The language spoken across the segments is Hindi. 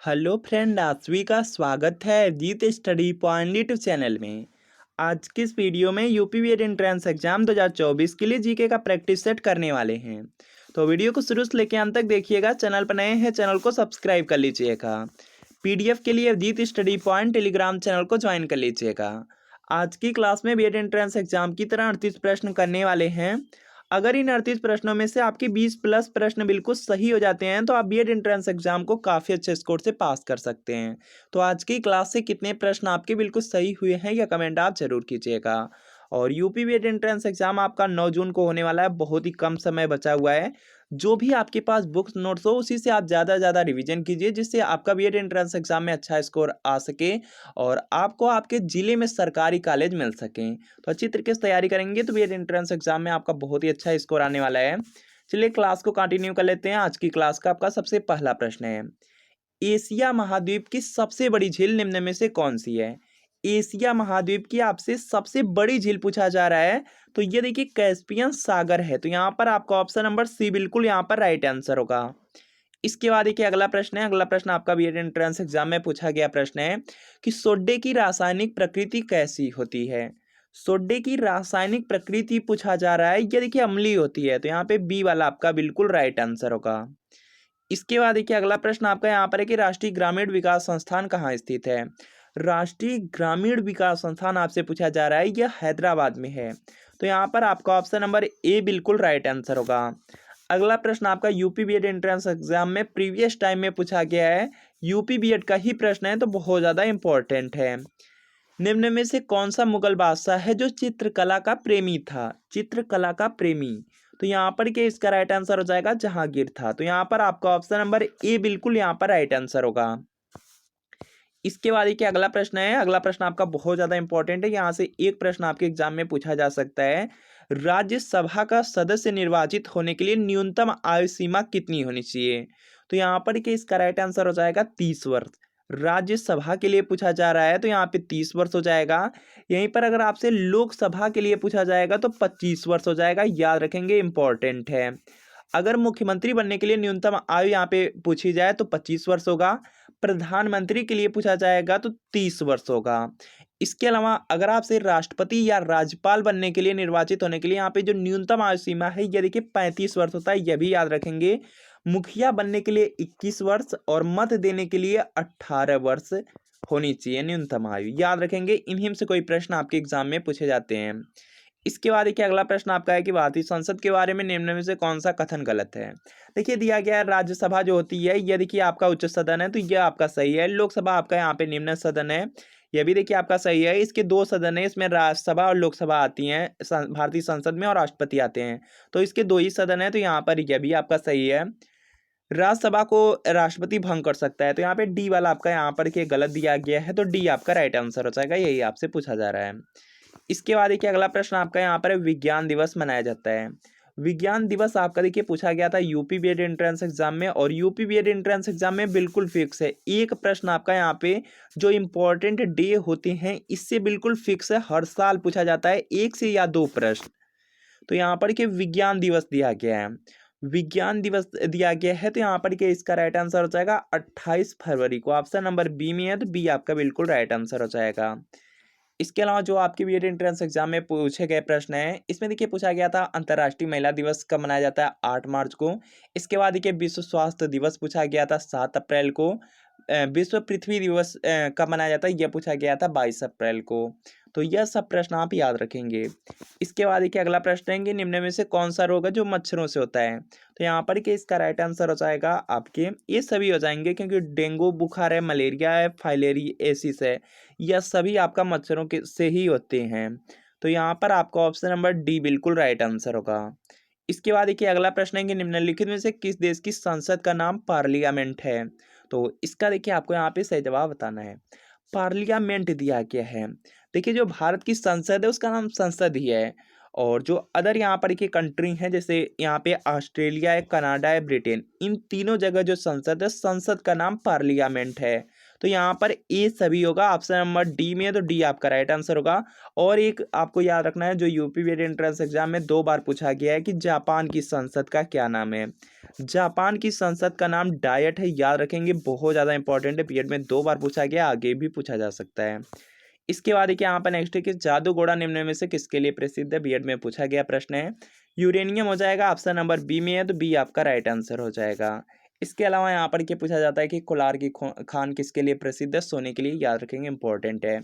हेलो फ्रेंड, आप सभी का स्वागत है जीत स्टडी पॉइंट यूट्यूब चैनल में। आज की इस वीडियो में यूपी बीएड एंट्रेंस एग्जाम 2024 के लिए जीके का प्रैक्टिस सेट करने वाले हैं। तो वीडियो को शुरू से लेकर अंत तक देखिएगा। चैनल पर नए हैं, चैनल को सब्सक्राइब कर लीजिएगा। पीडीएफ के लिए जीत स्टडी पॉइंट टेलीग्राम चैनल को ज्वाइन कर लीजिएगा। आज की क्लास में बीएड एंट्रेंस एग्जाम की तरह 38 प्रश्न करने वाले हैं। अगर इन 38 प्रश्नों में से आपके 20 प्लस प्रश्न बिल्कुल सही हो जाते हैं तो आप बीएड एंट्रेंस एग्जाम को काफ़ी अच्छे स्कोर से पास कर सकते हैं। तो आज की क्लास से कितने प्रश्न आपके बिल्कुल सही हुए हैं या कमेंट आप जरूर कीजिएगा। और यूपी बीएड एंट्रेंस एग्जाम आपका 9 जून को होने वाला है। बहुत ही कम समय बचा हुआ है। जो भी आपके पास बुक्स नोट्स हो उसी से आप ज़्यादा ज़्यादा रिवीजन कीजिए, जिससे आपका बीएड एंट्रेंस एग्जाम में अच्छा स्कोर आ सके और आपको आपके ज़िले में सरकारी कॉलेज मिल सकें। तो अच्छी तरीके से तैयारी करेंगे तो बीएड एंट्रेंस एग्जाम में आपका बहुत ही अच्छा स्कोर आने वाला है। चलिए क्लास को कंटिन्यू कर लेते हैं। आज की क्लास का आपका सबसे पहला प्रश्न है, एशिया महाद्वीप की सबसे बड़ी झील निम्न में से कौन सी है। एशिया महाद्वीप की आपसे सबसे बड़ी झील पूछा जा रहा है। तो ये देखिए कैस्पियन सागर है। तो यहाँ पर आपका ऑप्शन नंबर सी बिल्कुल यहाँ पर राइट आंसर होगा। इसके बाद देखिए अगला प्रश्न है। अगला प्रश्न आपका बीएड एंट्रेंस एग्जाम में पूछा गया प्रश्न है कि सोडे की रासायनिक प्रकृति कैसी होती है। सोडे की रासायनिक प्रकृति पूछा जा रहा है। ये देखिए अम्लीय होती है। तो यहाँ पे बी वाला आपका बिल्कुल राइट आंसर होगा। इसके बाद देखिए अगला प्रश्न आपका यहाँ पर है कि राष्ट्रीय ग्रामीण विकास संस्थान कहाँ स्थित है। राष्ट्रीय ग्रामीण विकास संस्थान आपसे पूछा जा रहा है, यह हैदराबाद में है। तो यहाँ पर आपका ऑप्शन नंबर ए बिल्कुल राइट आंसर होगा। अगला प्रश्न आपका यूपी बीएड एंट्रेंस एग्जाम में प्रीवियस टाइम में पूछा गया है। यूपी बीएड का ही प्रश्न है तो बहुत ज़्यादा इंपॉर्टेंट है। निम्न में से कौन सा मुगल बादशाह है जो चित्रकला का प्रेमी था। चित्रकला का प्रेमी। तो यहाँ पर क्या इसका राइट आंसर हो जाएगा, जहांगीर था। तो यहाँ पर आपका ऑप्शन नंबर ए बिल्कुल यहाँ पर राइट आंसर होगा। इसके बाद देखिए अगला प्रश्न है। अगला प्रश्न आपका बहुत ज्यादा इंपॉर्टेंट है। यहाँ से एक प्रश्न आपके एग्जाम में पूछा जा सकता है, राज्यसभा का सदस्य निर्वाचित होने के लिए न्यूनतम आयु सीमा कितनी होनी चाहिए। तो यहाँ पर क्या इसका राइट आंसर हो जाएगा 30 वर्ष। राज्यसभा के लिए पूछा जा रहा है तो यहाँ पे 30 वर्ष हो जाएगा। यहीं पर अगर आपसे लोकसभा के लिए पूछा जाएगा तो 25 वर्ष हो जाएगा। याद रखेंगे, इंपॉर्टेंट है। अगर मुख्यमंत्री बनने के लिए न्यूनतम आयु यहाँ पे पूछी जाए तो 25 वर्ष होगा। प्रधानमंत्री के लिए पूछा जाएगा तो 30 वर्ष होगा। इसके अलावा अगर आपसे राष्ट्रपति या राज्यपाल बनने के लिए, निर्वाचित होने के लिए यहाँ पे जो न्यूनतम आयु सीमा है ये देखिए 35 वर्ष होता है। यह भी याद रखेंगे। मुखिया बनने के लिए 21 वर्ष और मत देने के लिए 18 वर्ष होनी चाहिए न्यूनतम आयु। याद रखेंगे, इन्हीं में से कोई प्रश्न आपके एग्जाम में पूछे जाते हैं। इसके बाद देखिए अगला प्रश्न आपका है कि भारतीय संसद के बारे में निम्न में से कौन सा कथन गलत है। देखिए दिया गया है राज्यसभा जो होती है ये देखिए आपका उच्च सदन है, तो यह आपका सही है। लोकसभा आपका यहाँ पे निम्न सदन है, यह भी देखिए आपका सही है। इसके दो सदन है, इसमें राज्यसभा और लोकसभा आती हैं। भारतीय संसद में और राष्ट्रपति आते हैं, तो इसके दो ही सदन है। तो यहाँ पर यह भी आपका सही है। राज्यसभा को राष्ट्रपति भंग कर सकता है। तो यहाँ पे डी वाला आपका यहाँ पर गलत दिया गया है, तो डी आपका राइट आंसर हो जाएगा। यही आपसे पूछा जा रहा है। इसके बाद देखिए अगला प्रश्न आपका यहाँ पर विज्ञान दिवस मनाया जाता है। विज्ञान दिवस आपका देखिए पूछा गया था यूपी बीएड एंट्रेंस एग्जाम में, और यूपी बीएड एंट्रेंस एग्जाम में बिल्कुल फिक्स है। एक प्रश्न आपका यहाँ पे जो इंपॉर्टेंट डे होते हैं इससे बिल्कुल फिक्स है, हर साल पूछा जाता है एक से या दो प्रश्न। तो यहाँ पर विज्ञान दिवस दिया गया है। विज्ञान दिवस दिया गया है, तो यहाँ पर इसका राइट आंसर हो जाएगा 28 फरवरी को। ऑप्शन नंबर बी में है, तो बी आपका बिल्कुल राइट आंसर हो जाएगा। इसके अलावा जो आपके बीएड एंट्रेंस एग्जाम में पूछे गए प्रश्न है, इसमें देखिए पूछा गया था अंतर्राष्ट्रीय महिला दिवस कब मनाया जाता है, 8 मार्च को। इसके बाद देखिए विश्व स्वास्थ्य दिवस पूछा गया था 7 अप्रैल को। विश्व पृथ्वी दिवस कब मनाया जाता है, यह पूछा गया था 22 अप्रैल को। तो यह सब प्रश्न आप याद रखेंगे। इसके बाद देखिए अगला प्रश्न है कि निम्न में से कौन सा रोग है जो मच्छरों से होता है। तो यहाँ पर इसका राइट आंसर हो जाएगा आपके, ये सभी हो जाएंगे, क्योंकि डेंगू बुखार है, मलेरिया है, फाइलेरियासिस है, यह सभी आपका मच्छरों के से ही होते हैं। तो यहाँ पर आपका ऑप्शन नंबर डी बिल्कुल राइट आंसर होगा। इसके बाद देखिए अगला प्रश्न है कि निम्नलिखित में से किस देश की संसद का नाम पार्लियामेंट है। तो इसका देखिए आपको यहाँ पे सही जवाब बताना है। पार्लियामेंट दिया गया है। देखिए जो भारत की संसद है उसका नाम संसद ही है, और जो अदर यहाँ पर की कंट्री हैं, जैसे यहाँ पे ऑस्ट्रेलिया है, कनाडा है, ब्रिटेन, इन तीनों जगह जो संसद है, संसद का नाम पार्लियामेंट है। तो यहाँ पर ए सभी होगा, ऑप्शन नंबर डी में है, तो डी आपका राइट आंसर होगा। और एक आपको याद रखना है, जो यूपी बीएड एंट्रेंस एग्जाम में 2 बार पूछा गया है कि जापान की संसद का क्या नाम है। जापान की संसद का नाम डायट है, याद रखेंगे, बहुत ज़्यादा इंपॉर्टेंट है, बीएड में 2 बार पूछा गया, आगे भी पूछा जा सकता है। इसके बाद देखिए यहाँ पर नेक्स्ट है कि जादूगोड़ा निम्न में से किसके लिए प्रसिद्ध है, बीएड में पूछा गया प्रश्न है। यूरेनियम हो जाएगा, ऑप्शन नंबर बी में है, तो बी आपका राइट आंसर हो जाएगा। इसके अलावा यहाँ पर क्या पूछा जाता है कि कोलार की खान किसके लिए प्रसिद्ध है, सोने के लिए, याद रखेंगे, इंपॉर्टेंट है।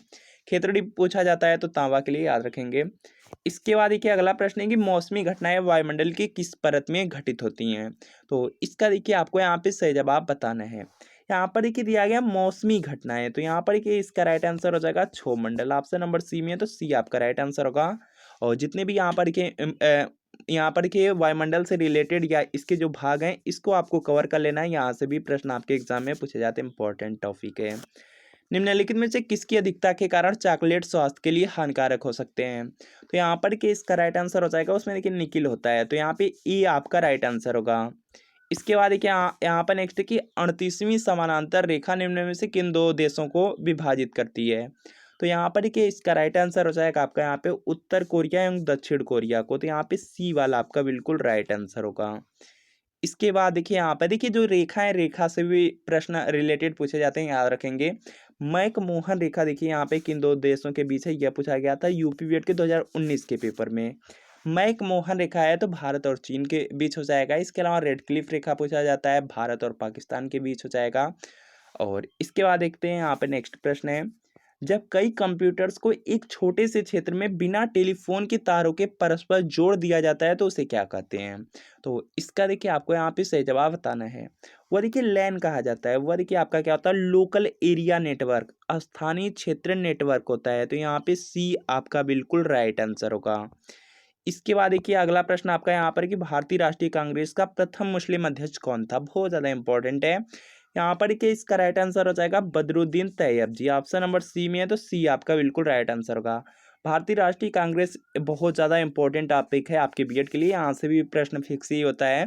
खेतड़ी पूछा जाता है तो तांबा के लिए, याद रखेंगे। इसके बाद देखिए अगला प्रश्न है कि मौसमी घटनाएं वायुमंडल की किस परत में घटित होती हैं। तो इसका देखिए आपको यहाँ पे सही जवाब बताना है। यहाँ पर देखिए दिया गया मौसमी घटनाएं, तो यहाँ पर देखिए इसका राइट आंसर हो जाएगा क्षोभमंडल, ऑप्शन नंबर सी में है, तो सी आपका राइट आंसर होगा। और जितने भी यहाँ पर के वायुमंडल से रिलेटेड या इसके जो भाग हैं, इसको आपको कवर कर लेना है, यहाँ से भी प्रश्न आपके एग्जाम में पूछे जाते हैं, इंपॉर्टेंट टॉपिक है। निम्नलिखित में से किसकी अधिकता के कारण चॉकलेट स्वास्थ्य के लिए हानिकारक हो सकते हैं। तो यहाँ पर के इसका राइट आंसर हो जाएगा, उसमें देखिए निकिल होता है, तो यहाँ पे ई आपका राइट आंसर होगा। इसके बाद देखिए यहाँ पर नेक्स्ट है कि 38वीं समानांतर रेखा निम्न में से किन 2 देशों को विभाजित करती है। तो यहाँ पर देखिए इसका राइट आंसर हो जाएगा आपका यहाँ पे उत्तर कोरिया एवं दक्षिण कोरिया को, तो यहाँ पे सी वाला आपका बिल्कुल राइट आंसर होगा। इसके बाद देखिए यहाँ पर देखिए जो रेखा है, रेखा से भी प्रश्न रिलेटेड पूछे जाते हैं, याद रखेंगे। मैकमोहन रेखा देखिए यहाँ पे किन 2 देशों के बीच है, यह पूछा गया था यूपी बीएड के 2019 के पेपर में। मैकमोहन रेखा है तो भारत और चीन के बीच हो जाएगा। इसके अलावा रेड क्लिफ रेखा पूछा जाता है, भारत और पाकिस्तान के बीच हो जाएगा। और इसके बाद देखते हैं यहाँ पे नेक्स्ट प्रश्न है, जब कई कंप्यूटर्स को एक छोटे से क्षेत्र में बिना टेलीफोन के तारों के परस्पर जोड़ दिया जाता है तो उसे क्या कहते हैं। तो इसका देखिए आपको यहाँ पे सही जवाब बताना है। वह देखिए लैन कहा जाता है, वह देखिए आपका क्या होता है, लोकल एरिया नेटवर्क, स्थानीय क्षेत्र नेटवर्क होता है, तो यहाँ पे सी आपका बिल्कुल राइट आंसर होगा। इसके बाद देखिए अगला प्रश्न आपका यहाँ पर कि भारतीय राष्ट्रीय कांग्रेस का प्रथम मुस्लिम अध्यक्ष कौन था, बहुत ज़्यादा इंपॉर्टेंट है। यहाँ पर कि इसका राइट आंसर हो जाएगा बदरुद्दीन तैयब जी, ऑप्शन नंबर सी में है, तो सी आपका बिल्कुल राइट आंसर होगा। भारतीय राष्ट्रीय कांग्रेस बहुत ज़्यादा इंपॉर्टेंट टॉपिक है आपके बीएड के लिए, यहाँ से भी प्रश्न फिक्स ही होता है।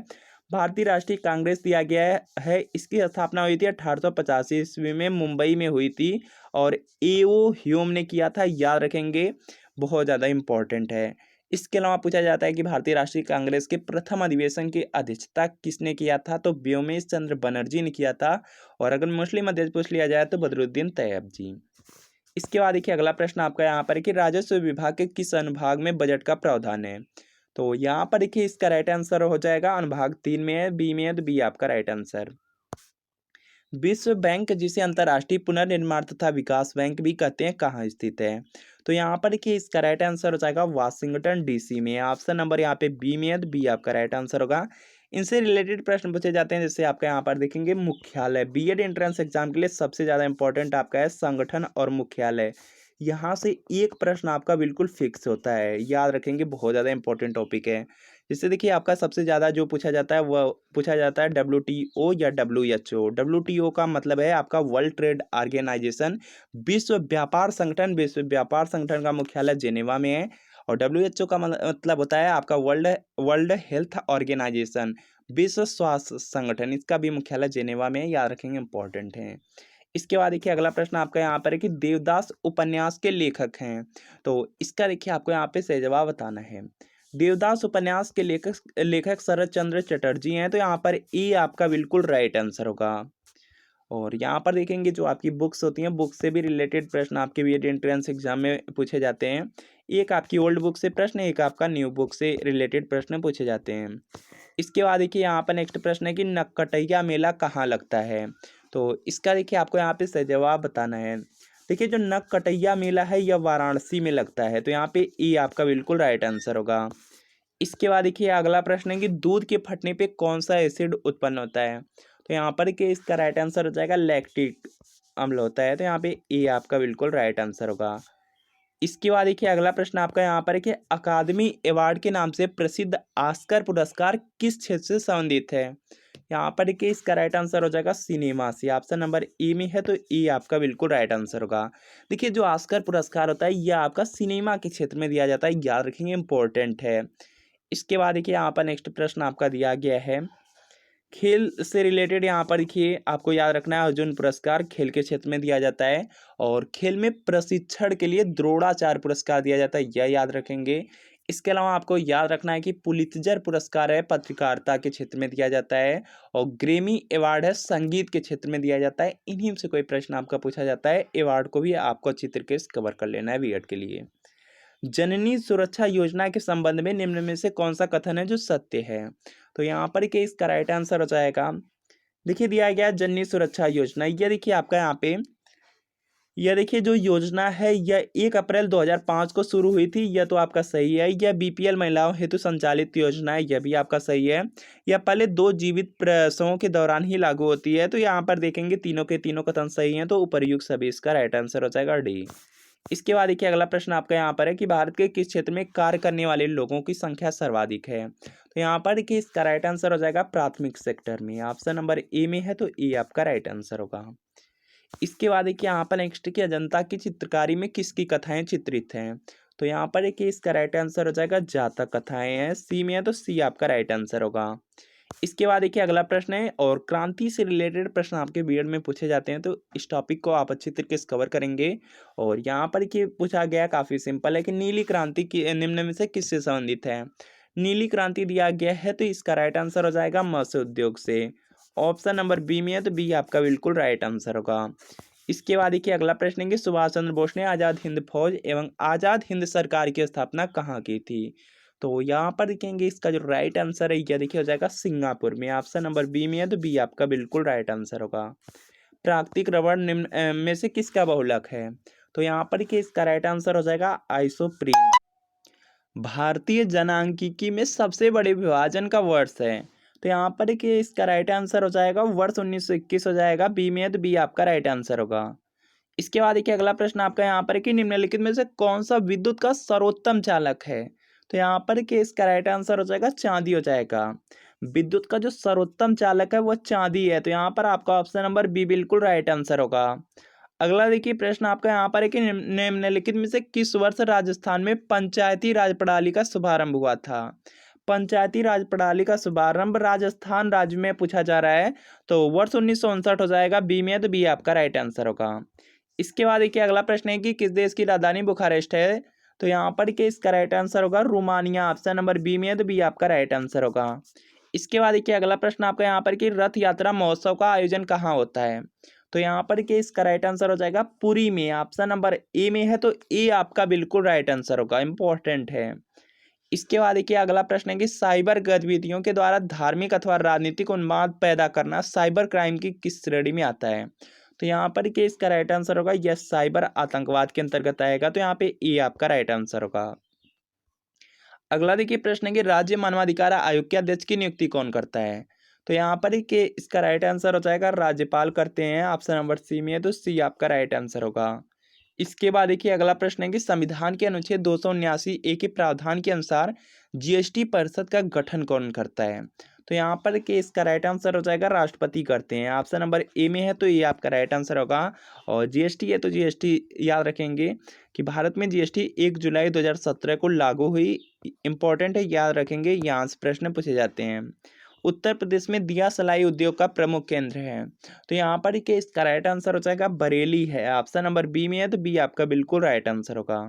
भारतीय राष्ट्रीय कांग्रेस दिया गया है, इसकी स्थापना हुई थी 1885 ईस्वी में, मुंबई में हुई थी, और एओ ह्यूम ने किया था, याद रखेंगे, बहुत ज़्यादा इंपॉर्टेंट है। इसके अलावा पूछा जाता है कि भारतीय राष्ट्रीय कांग्रेस के प्रथम अधिवेशन की अध्यक्षता किसने किया था, तो व्योमेश चंद्र बनर्जी ने किया था। और अगर मुस्लिम अध्यक्ष पूछ लिया जाए तो बदरुद्दीन तैयब जी। इसके बाद देखिए अगला प्रश्न आपका यहाँ पर है कि राजस्व विभाग के किस अनुभाग में बजट का प्रावधान है। तो यहाँ पर देखिए इसका राइट आंसर हो जाएगा, अनुभाग 3 में है, बी में है, तो बी आपका राइट आंसर। विश्व बैंक, जिसे अंतर्राष्ट्रीय पुनर्निर्माण तथा विकास बैंक भी कहते हैं, कहाँ स्थित है। तो यहाँ पर देखिए इसका राइट आंसर हो जाएगा वाशिंगटन डीसी में, ऑप्शन नंबर यहाँ पे बी में है, तो बी आपका राइट आंसर होगा। इनसे रिलेटेड प्रश्न पूछे जाते हैं, जैसे आपका यहाँ पर देखेंगे मुख्यालय, बीएड एंट्रेंस एग्जाम के लिए सबसे ज़्यादा इंपॉर्टेंट आपका है संगठन और मुख्यालय। यहाँ से एक प्रश्न आपका बिल्कुल फिक्स होता है, याद रखेंगे, बहुत ज़्यादा इंपॉर्टेंट टॉपिक है। जिससे देखिए आपका सबसे ज़्यादा जो पूछा जाता है वह पूछा जाता है WTO या WHO। WTO का मतलब है आपका वर्ल्ड ट्रेड ऑर्गेनाइजेशन, विश्व व्यापार संगठन। विश्व व्यापार संगठन का मुख्यालय जेनेवा में है। और WHO का मतलब होता है आपका वर्ल्ड वर्ल्ड हेल्थ ऑर्गेनाइजेशन, विश्व स्वास्थ्य संगठन, इसका भी मुख्यालय जेनेवा में है, याद रखेंगे, इंपॉर्टेंट है। इसके बाद देखिए अगला प्रश्न आपका यहाँ पर है कि देवदास उपन्यास के लेखक हैं। तो इसका देखिए आपको यहाँ पे सही जवाब बताना है। देवदास उपन्यास के लेखक लेखक शरद चंद्र चटर्जी हैं, तो यहाँ पर ए आपका बिल्कुल राइट आंसर होगा। और यहाँ पर देखेंगे जो आपकी बुक्स होती हैं, बुक से भी रिलेटेड प्रश्न आपके बीएड एंट्रेंस एग्जाम में पूछे जाते हैं। एक आपकी ओल्ड बुक से प्रश्न, एक आपका न्यू बुक से रिलेटेड प्रश्न पूछे जाते हैं। इसके बाद देखिए यहाँ पर नेक्स्ट प्रश्न है कि नक्कटैया मेला कहाँ लगता है। तो इसका देखिए आपको यहाँ पे सही जवाब बताना है। देखिए जो नक्कटैया मेला है यह वाराणसी में लगता है, तो यहाँ पे ई आपका बिल्कुल राइट आंसर होगा। इसके बाद देखिए अगला प्रश्न है कि दूध के फटने पे कौन सा एसिड उत्पन्न होता है। तो यहाँ पर के इसका राइट आंसर हो जाएगा लैक्टिक अम्ल होता है, तो यहाँ पे ए आपका बिल्कुल राइट आंसर होगा। इसके बाद देखिए अगला प्रश्न आपका यहाँ पर है कि अकादमी अवार्ड के नाम से प्रसिद्ध ऑस्कर पुरस्कार किस क्षेत्र से संबंधित है। यहाँ पर देखिए इसका राइट आंसर हो जाएगा सिनेमा से। ऑप्शन नंबर ए में है तो ए आपका बिल्कुल राइट आंसर होगा। देखिए जो ऑस्कर पुरस्कार होता है यह आपका सिनेमा के क्षेत्र में दिया जाता है, याद रखेंगे, इंपॉर्टेंट है। इसके बाद देखिए यहाँ पर नेक्स्ट प्रश्न आपका दिया गया है खेल से रिलेटेड। यहाँ पर देखिए आपको याद रखना है अर्जुन पुरस्कार खेल के क्षेत्र में दिया जाता है और खेल में प्रशिक्षण के लिए द्रोणाचार्य पुरस्कार दिया जाता है, यह याद रखेंगे। इसके अलावा आपको याद रखना है कि पुलित्जर पुरस्कार है पत्रकारिता के क्षेत्र में दिया जाता है और ग्रेमी अवार्ड है संगीत के क्षेत्र में दिया जाता है। इन्हीं से कोई प्रश्न आपका पूछा जाता है, अवार्ड को भी आपको अच्छी तरीके से कवर कर लेना है बीएड के लिए। जननी सुरक्षा योजना के संबंध में निम्न में से कौन सा कथन है जो सत्य है? तो यहाँ पर कि इसका राइट आंसर हो जाएगा, देखिए दिया गया जननी सुरक्षा योजना, यह देखिए आपका यहाँ पे, यह देखिए जो योजना है यह 1 अप्रैल 2005 को शुरू हुई थी, यह तो आपका सही है। यह बीपीएल महिलाओं हेतु संचालित योजना है, यह भी आपका सही है। यह पहले 2 जीवित प्रसवों के दौरान ही लागू होती है, तो यहाँ पर देखेंगे तीनों के तीनों कथन सही हैं, तो उपर्युक्त सभी इसका राइट आंसर हो जाएगा डी। इसके बाद देखिए अगला प्रश्न आपका यहाँ पर है कि भारत के किस क्षेत्र में कार्य करने वाले लोगों की संख्या सर्वाधिक है? तो यहाँ पर देखिए इसका राइट आंसर हो जाएगा प्राथमिक सेक्टर में। ऑप्शन नंबर ए में है तो ए आपका राइट आंसर होगा। इसके बाद देखिए यहाँ पर नेक्स्ट की अजंता की चित्रकारी में किसकी कथाएं चित्रित हैं? तो यहाँ पर देखिए इसका राइट आंसर हो जाएगा जातक कथाएं हैं, सी में है तो सी आपका राइट आंसर होगा। इसके बाद देखिए अगला प्रश्न है और क्रांति से रिलेटेड प्रश्न आपके बीएड में पूछे जाते हैं, तो इस टॉपिक को आप अच्छी तरीके से कवर करेंगे। और यहाँ पर देखिए पूछा गया काफ़ी सिंपल है कि नीली क्रांति की निम्न में से किससे संबंधित है? नीली क्रांति दिया गया है तो इसका राइट आंसर हो जाएगा मत्स्य उद्योग से। ऑप्शन नंबर बी में है तो बी आपका बिल्कुल राइट आंसर होगा। इसके बाद देखिए अगला प्रश्न है कि सुभाष चंद्र बोस ने आज़ाद हिंद फौज एवं आज़ाद हिंद सरकार की स्थापना कहाँ की थी? तो यहाँ पर देखेंगे इसका जो राइट आंसर है यह देखिए हो जाएगा सिंगापुर में। ऑप्शन नंबर बी में है तो बी आपका बिल्कुल राइट आंसर होगा। प्राकृतिक रबड़ निम्न में से किसका बहुलक है? तो यहाँ पर देखिए इसका राइट आंसर हो जाएगा आइसोप्रीन। भारतीय जनांकिकी में सबसे बड़े विभाजन का वर्ष है? तो यहाँ पर देखिए इसका राइट आंसर हो जाएगा वर्ष 1921 हो जाएगा, बी में है तो बी आपका राइट आंसर होगा। इसके बाद देखिए अगला प्रश्न आपका यहाँ पर है कि निम्नलिखित में से कौन सा विद्युत का सर्वोत्तम चालक है? तो यहाँ पर कि इसका राइट आंसर हो जाएगा चांदी हो जाएगा। विद्युत का जो सर्वोत्तम चालक है वह चांदी है, तो यहाँ पर आपका ऑप्शन नंबर बी बिल्कुल राइट आंसर होगा। अगला देखिए प्रश्न आपका यहाँ पर है कि निम्नलिखित में से किस वर्ष राजस्थान में पंचायती राज प्रणाली का शुभारंभ हुआ था? पंचायती राज प्रणाली का शुभारंभ राजस्थान राज्य में पूछा जा रहा है, तो वर्ष 1959 हो जाएगा, बी में है तो बी आपका राइट आंसर होगा। इसके बाद देखिए अगला प्रश्न है कि किस देश की राजधानी बुखारेस्ट है? तो यहाँ पर के इसका राइट आंसर होगा रोमानिया। ऑप्शन नंबर बी में है तो बी आपका राइट आंसर होगा। इसके बाद देखिए अगला प्रश्न आपका यहाँ पर कि रथ यात्रा महोत्सव का आयोजन कहाँ होता है? तो यहाँ पर के इसका राइट आंसर हो जाएगा पुरी में। ऑप्शन नंबर ए में है तो ए आपका बिल्कुल राइट आंसर होगा, इंपॉर्टेंट है। इसके बाद देखिए अगला प्रश्न है कि साइबर गतिविधियों के द्वारा धार्मिक अथवा राजनीतिक उन्माद पैदा करना साइबर क्राइम की किस श्रेणी में आता है? तो यहाँ पर कि इसका राइट आंसर होगा यस, साइबर आतंकवाद के अंतर्गत आएगा, तो यहाँ पे ए आपका राइट आंसर होगा। अगला देखिए प्रश्न है कि राज्य मानवाधिकार आयोग के अध्यक्ष की नियुक्ति कौन करता है? तो यहाँ पर ही कि इसका राइट आंसर हो जाएगा राज्यपाल करते हैं। ऑप्शन नंबर सी में है तो सी आपका राइट आंसर होगा। इसके बाद देखिए अगला प्रश्न है कि संविधान के अनुच्छेद 279 ए के प्रावधान के अनुसार जीएसटी परिषद का गठन कौन करता है? तो यहाँ पर कि इसका राइट आंसर हो जाएगा राष्ट्रपति करते हैं। ऑप्शन नंबर ए में है तो ये आपका राइट आंसर होगा। और जीएसटी है तो जीएसटी याद रखेंगे कि भारत में जीएसटी 1 जुलाई 2017 को लागू हुई, इंपॉर्टेंट है, याद रखेंगे, यहाँ से प्रश्न पूछे जाते हैं। उत्तर प्रदेश में दिया सलाई उद्योग का प्रमुख केंद्र है, तो यहाँ पर कि इसका राइट आंसर हो जाएगा बरेली है। ऑप्शन नंबर बी में है तो बी आपका बिल्कुल राइट आंसर होगा।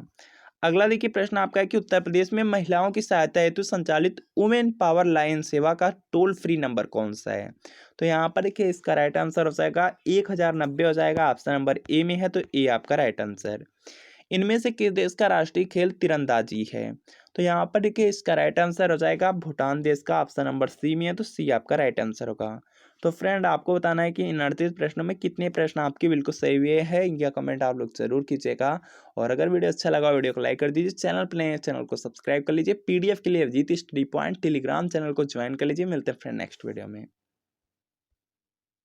अगला देखिए प्रश्न आपका है कि उत्तर प्रदेश में महिलाओं की सहायता हेतु संचालित वुमेन पावर लाइन सेवा का टोल फ्री नंबर कौन सा है? तो यहाँ पर देखिए इसका राइट आंसर हो जाएगा 1090 हो जाएगा। ऑप्शन नंबर ए में है तो ए आपका राइट आंसर। इनमें से किस देश का राष्ट्रीय खेल तीरंदाजी है? तो यहाँ पर देखिए इसका राइट आंसर हो जाएगा भूटान देश का। ऑप्शन नंबर सी में है तो सी आपका राइट आंसर होगा। तो फ्रेंड आपको बताना है कि इन 38 प्रश्नों में कितने प्रश्न आपके बिल्कुल सही हुए हैं, या कमेंट आप लोग जरूर कीजिएगा। और अगर वीडियो अच्छा लगा वीडियो को लाइक कर दीजिए, चैनल पर नए हैं चैनल को सब्सक्राइब कर लीजिए। पीडीएफ के लिए Abhijit study point Telegram channel को ज्वाइन कर लीजिए। मिलते हैं फ्रेंड नेक्स्ट वीडियो में।